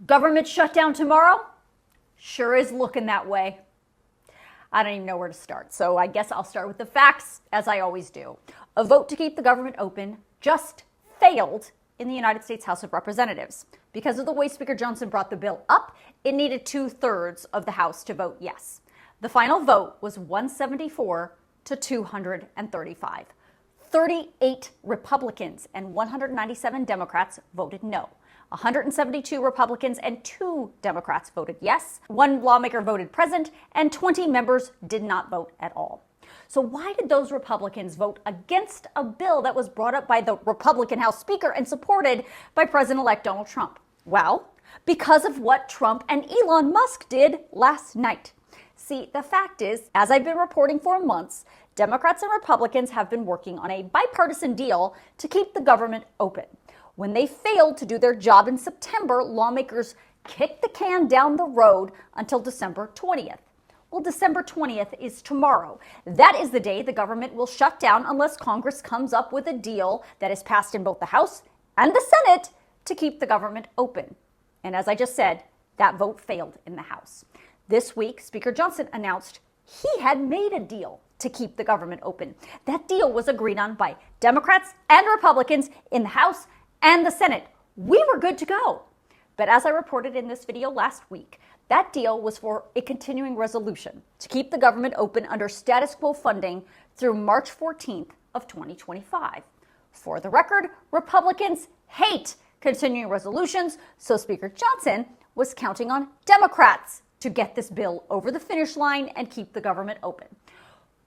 Government shutdown tomorrow? Sure is looking that way. I don't even know where to start, so I guess I'll start with the facts, as I always do. A vote to keep the government open just failed in the United States House of Representatives. Because of the way Speaker Johnson brought the bill up, it needed 2/3 of the House to vote yes. The final vote was 174 to 235. 38 Republicans and 197 Democrats voted no. 172 Republicans and 2 Democrats voted yes. 1 lawmaker voted present, and 20 members did not vote at all. So why did those Republicans vote against a bill that was brought up by the Republican House Speaker and supported by President-elect Donald Trump? Well, because of what Trump and Elon Musk did last night. See, the fact is, as I've been reporting for months, Democrats and Republicans have been working on a bipartisan deal to keep the government open. When they failed to do their job in September, lawmakers kicked the can down the road until December 20th. Well, December 20th is tomorrow. That is the day the government will shut down unless Congress comes up with a deal that is passed in both the House and the Senate to keep the government open. And as I just said, that vote failed in the House. This week, Speaker Johnson announced he had made a deal to keep the government open. That deal was agreed on by Democrats and Republicans in the House and the Senate. We were good to go. But as I reported in this video last week, that deal was for a continuing resolution to keep the government open under status quo funding through March 14th of 2025. For the record, Republicans hate continuing resolutions, so Speaker Johnson was counting on Democrats to get this bill over the finish line and keep the government open.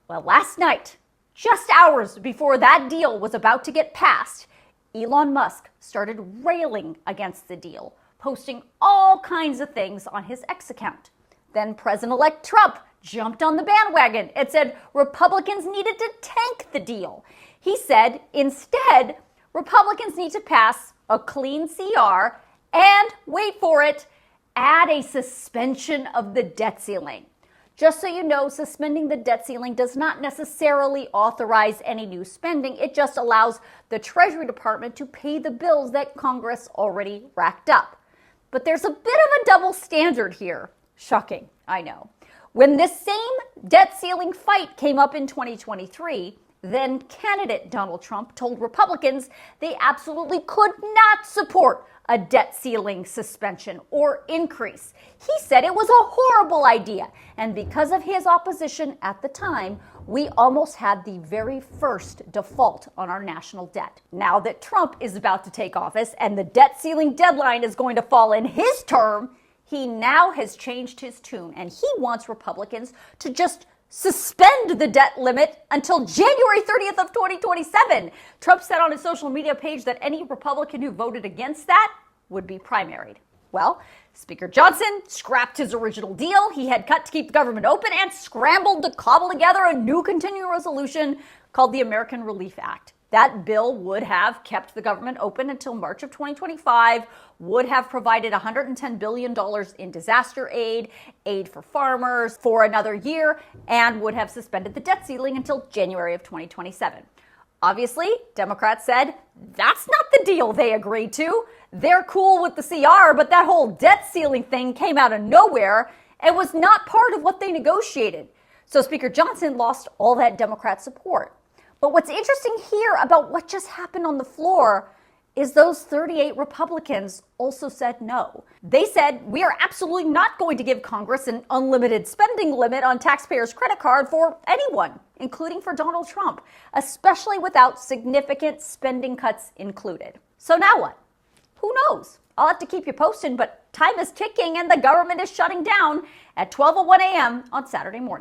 Well, last night, just hours before that deal was about to get passed, Elon Musk started railing against the deal, posting all kinds of things on his X account. Then President-elect Trump jumped on the bandwagon and said Republicans needed to tank the deal. He said, instead, Republicans need to pass a clean CR and, wait for it, add a suspension of the debt ceiling. Just so you know, suspending the debt ceiling does not necessarily authorize any new spending. It just allows the Treasury Department to pay the bills that Congress already racked up. But there's a bit of a double standard here. Shocking, I know. When this same debt ceiling fight came up in 2023, then candidate Donald Trump told Republicans they absolutely could not support a debt ceiling suspension or increase. He said it was a horrible idea. And because of his opposition at the time, we almost had the very first default on our national debt. Now that Trump is about to take office and the debt ceiling deadline is going to fall in his term, he now has changed his tune and he wants Republicans to just suspend the debt limit until January 30th of 2027. Trump said on his social media page that any Republican who voted against that would be primaried. Well, Speaker Johnson scrapped his original deal he had cut to keep the government open and scrambled to cobble together a new continuing resolution called the American Relief Act. That bill would have kept the government open until March of 2025, would have provided $110 billion in disaster aid, aid for farmers for another year, and would have suspended the debt ceiling until January of 2027. Obviously, Democrats said that's not the deal they agreed to. They're cool with the CR, but that whole debt ceiling thing came out of nowhere and was not part of what they negotiated. So Speaker Johnson lost all that Democrat support. But what's interesting here about what just happened on the floor is those 38 Republicans also said no. They said, we are absolutely not going to give Congress an unlimited spending limit on taxpayers' credit card for anyone, including for Donald Trump, especially without significant spending cuts included. So now what? Who knows? I'll have to keep you posted, but time is ticking and the government is shutting down at 12:01 a.m. on Saturday morning.